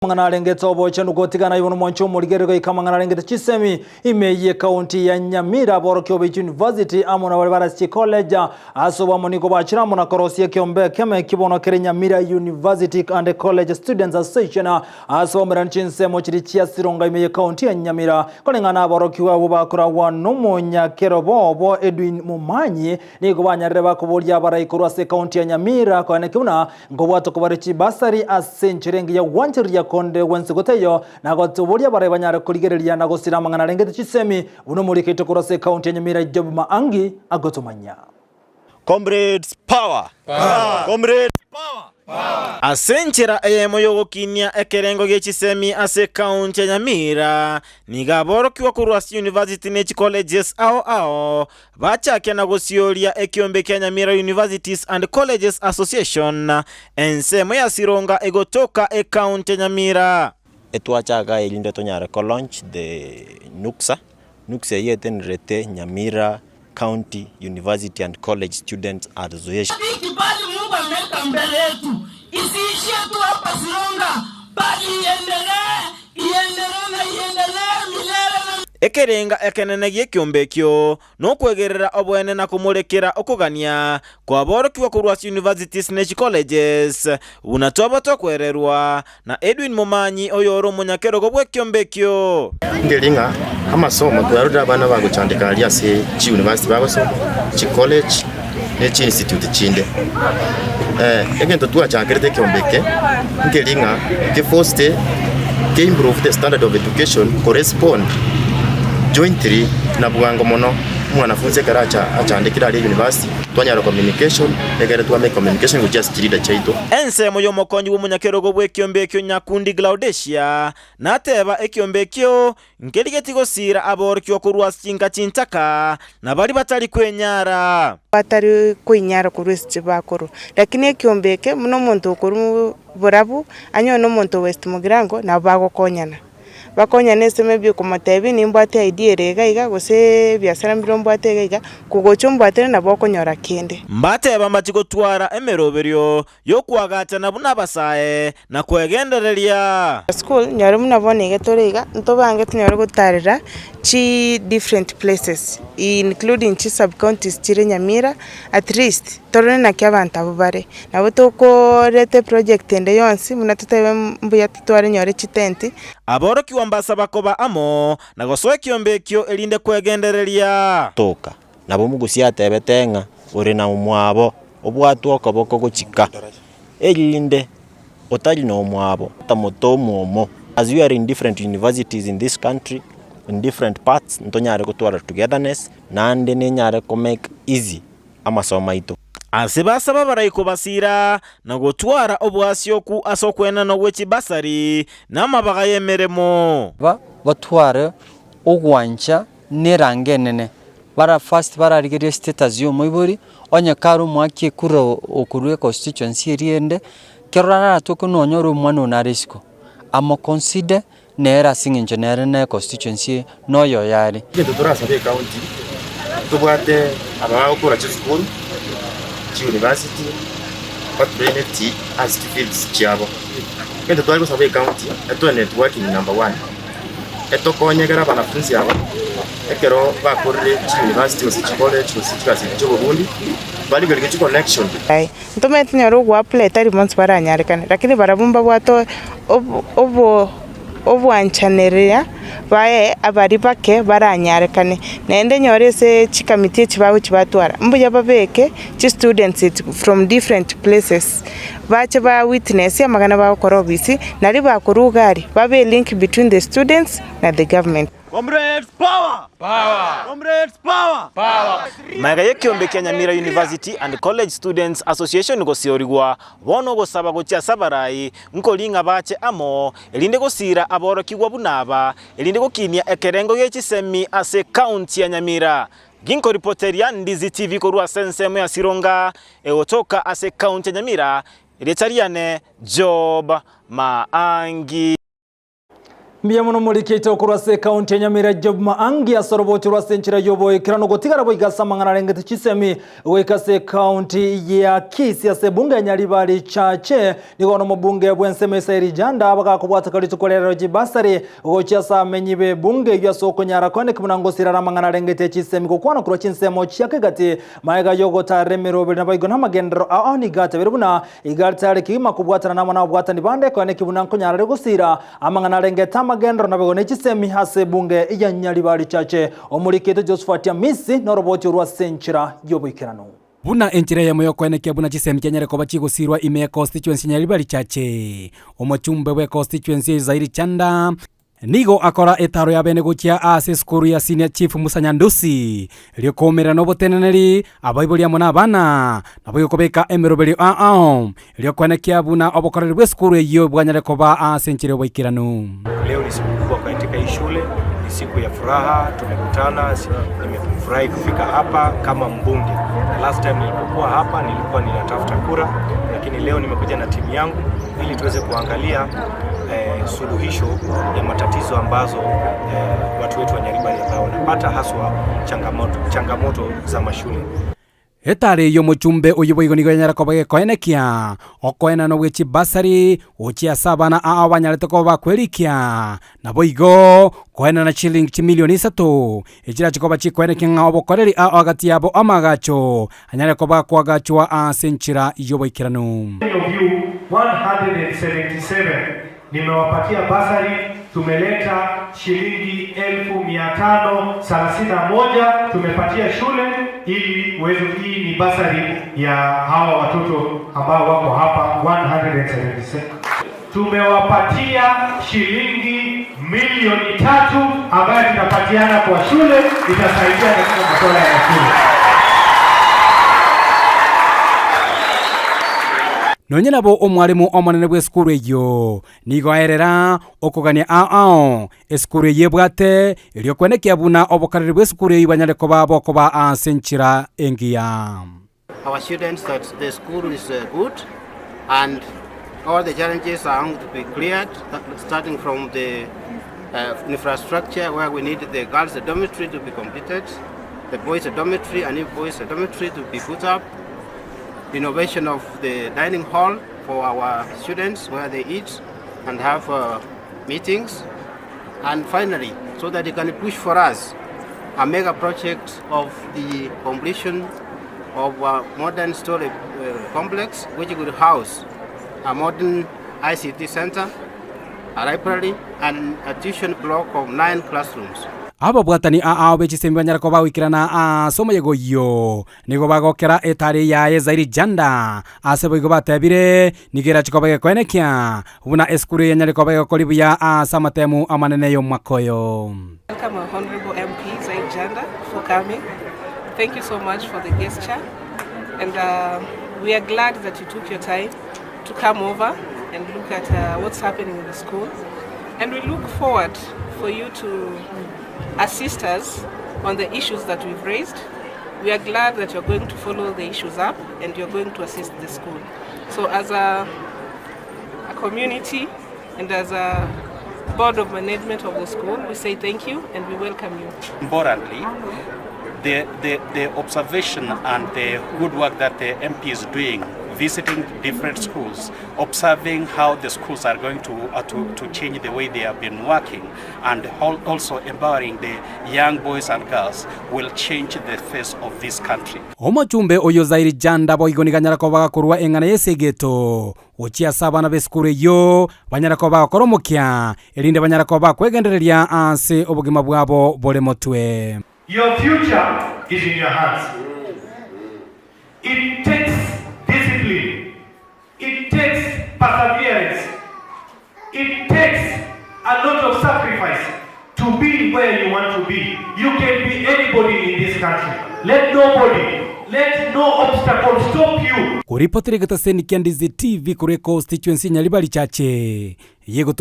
Mangarengeta oboche nugotigana ibono mwancho murigerego ikamangarengeta chisemi imeye county ya Nyamira borokyo University amona Barasi College asoba moniko bachira mona korosie kyombe keme kibono kere Nyamira University and College Students Association asoba meranchinse mochiri chia sironga imeye county ya Nyamira konengana borokyo abakura wanomonya kerobo Edwin Mumanyi niko banyareba kubolya barayikorwase county ya Nyamira kone kibuna ngobwato kubarichi basari asenchirengi ya wanchiri konde wense goteyo na gotuburia bare banyare kurigereria na gosira mangana rengete chisemi uno muri kito kurase county ya Nyamira job maangi agotomanya. Comrades power, power. Comrades power, power. Asenchera moyo kinya ekerengo gechisemi ase county ya Nyamira nigaboro kiwa kurwasi university nechi colleges ao bacha kena gosioria ekiombe kya Nyamira Universities and Colleges Association ensemo ya sironga egotoka county ya Nyamira etwachaga elinde tonyara ko launch the Nuxa yeten rete Nyamira County University and College Students Association. Kibali Mungu ameweka mbele yetu. Isiishie tu hapa Sironga, bali iendelee milele. Ekerenga ekenenege kyombekyo no kwegerera obwene na kumurekera okugania kwa borokiwa kurwasi universities nechi colleges unatoba tokwererwa na Edwin Mumanyi oyoro munyakero gobwe kyombekyo ngelinga amasomo twaruda abana bagucandika ali ase chi university bagoso chi college nechi institute chinde egento twachangirete kyombeke ngelinga ke first ke improve the standard of education correspond jointly na buwango mono mwanafunzi karacha achandikira ali university twanyara communication egere twame communication just chirida chaito ense moyo mokonyi wumunyakero gobwe kyombekyo nyakundi Glaudesia nateba ekyombekyo ngeligeti gosira aborkyo kurwasi chinga chintaka na bali batali kwenyara kurwesi bakuru lakini ekyombeke muno muntu okuru borabu anyo no muntu west mugirango na bagokonyana bakonya nese mebi kumatebi nimbate idea rega gose byasara mbirombate rega kugocho mbate na bokonyora kende mbate bamachiko twara emeroberio yokwagata na buna basae na kwegendereria school nyaro munabone getorega ntobange tunyoro gutarira chi different places including chi sub counties chire Nyamira at least torone na kyabanta bubare nabo toko rete project ende yonsi munatutebe mbuya tutware nyore chitenti aboro kiwambasa bakoba amo na gosoe kyombekyo elinde kwegendereria toka nabo mugusi atebetenga uri na umwabo obwatu okoboko guchika elinde otali no umwabo tamotomo as we are in different universities in this country in different parts ntonyare kutwara togetherness nande nenyare ko make easy amasomo ito asibasa babarayiko basira na gutwara obwasyoku asokwena no wechi basari namabaga yemeremo batware ogwancha nerangenene bara first bara rigere status yo moibori onya karu mwaki kuro okurwe constituency riende kerara tokuno nyoro mwana na risko amo consider nera sing engineer na constituency no yo yari kendo torasa be county tubwate aba okora school chi university but benefit as fields chiabo kendo twali sabe county eto networking number 1 eto konyegera banafunzi aba ekero bakorre chi university osi college osi kasi jobo bundi bali gari chi connection ntomet nyoro gwa apply tari months bara nyarekane lakini barabumba bwato obwanchaneria bae abari bake baranyarekane nende nyorese chikamiti chibawe chibatwara mbuya babeke chi students from different places bache ba witness ya magana ba korobisi nari ba kurugari babe link between the students na the government. Comrades power, power. Comrades power, power. Maga yekiombe kya Nyamira University and College Students Association gosiorigwa bono gosaba gocha sabarai nkolinga bache amo elinde gosira aboro kigwa bunaba elinde gokinia ekerengo yechisemi ase county ya Nyamira. Ginko reporteria Ndizi TV korwa sensemo ya Sironga eotoka ase county ya Nyamira. Retariane Job Maangi. Mbia muno mulikite okurase county ya Nyamira job maangi asoroboti rwasenchira yobo ikirano gotigara boigasa mangararengete chisemi wekase county ya Kisii ase bunge ya Nyaribari chache nigono mubunge bwenseme sairi Jhanda bakakubwata kali tukolera jibasari gochasa menyibe bunge ya soko nyara kone kimunango sirara mangararengete chisemi kokwana kuro chinsemo chia Kegati maega yogo taremero bina baigona magendero aoni gata berubuna igartare kima kubwata na mwana bwata nibande kone kimunango nyara gusira amangararengete magendro na begone chisemi hase bunge ya Nyaribari chache omurikete Josephat Misi na roboti rwa senchira yoboikirano buna enchira ya moyo kweneke buna chisemi kenyere ko bachi gusirwa ime constituency Nyaribari chache omochumbe we constituency Zaheer Jhanda nigo akora etaro ya bene gukia ase skuru ya senior chief Musa Nyandusi lyokomera no boteneneri abaibuli amona abana nabo yokobeka emerobeli lyokwenekia buna obokoreri bwe skuru eyo bwanyare koba ase nchire boikirano. Leo ni siku kubwa katika hii shule, ni siku ya furaha, tumekutana, nimefurahi kufika hapa kama mbunge. Last time nilipokuwa hapa nilikuwa ninatafuta kura, lakini leo nimekuja na timu yangu ili tuweze kuangalia suluhisho ya matatizo ambazo watu wetu wa Nyaribari ambao wanapata haswa changamoto za mashule. Etare yo mochumbe oyiboigonigo nyara kobage koenekia okoena no wechi basari ochia sabana abanyarete ko bakwerikia naboigo koena na shilling milioni 3 echira chikoba chikoenekia ngabo koreri agati yabo amagacho anyare ko bakwagachwa asenchira yoboikirano. 177 nimewapatia basari, tumeleta shilingi 1531 tumepatia shule ili uwezo. Hii ni basari ya hawa watoto ambao wako hapa 177. Tumewapatia shilingi milioni 3 ambayo tutapatiana kwa shule, itasaidia katika masuala ya shule. Nonye nabo omwalimu omonene bwe skuru eyo nigo aerera okogania eskuru yebwate lyokwenekia buna obokareri bwe skuru eyo banyare koba bokoba asenchira engia. Our students that the school is good and all the challenges are going to be cleared, starting from the infrastructure where we need the girls' dormitory to be completed, the boys' dormitory and new boys' dormitory to be put up, innovation of the dining hall for our students where they eat and have meetings, and finally, so that they can push for us a mega project of the completion of a modern storage complex which would house a modern ICT center, a library, and a tuition block of 9 classrooms. Aba bwatani bechisembi banyara ko bawikirana somo yego yo nigo bagokera etari ya Zaheer Jhanda asebo igo batebire nigera chikoba kwenekia buna eskuru yanyare ko bakolibu ya samatemu amanene yo makoyo. Welcome our honorable MP Zaheer Jhanda for coming. Thank you so much for the gesture, and we are glad that you took your time to come over and look at what's happening in the school, and we look forward for you to assist us on the issues that we've raised. We are glad that you're going to follow the issues up and you're going to assist the school. So as a community and as a board of management of the school, we say thank you and we welcome you. Importantly, the observation and the good work that the MP is doing, visiting different schools, observing how the schools are going to change the way they have been working, and also empowering the young boys and girls will change the face of this country. Omochumbe oyo Zaheer Jhanda boigoniganyara ko bagakurwa engana yesegeto ochia sabana beskuru yo banyara ko bagakoromokia elinde banyara ko bakwegendereria ase obugima bwabo bole motwe. Your future is in your hands. It takes discipline. It takes perseverance. It takes a lot of sacrifice to be where you want to be. You can be anybody in this country. Let no obstacle stop you. Kuripotire gata seni Ndizi TV kure constituency Nyaribari chache. Yego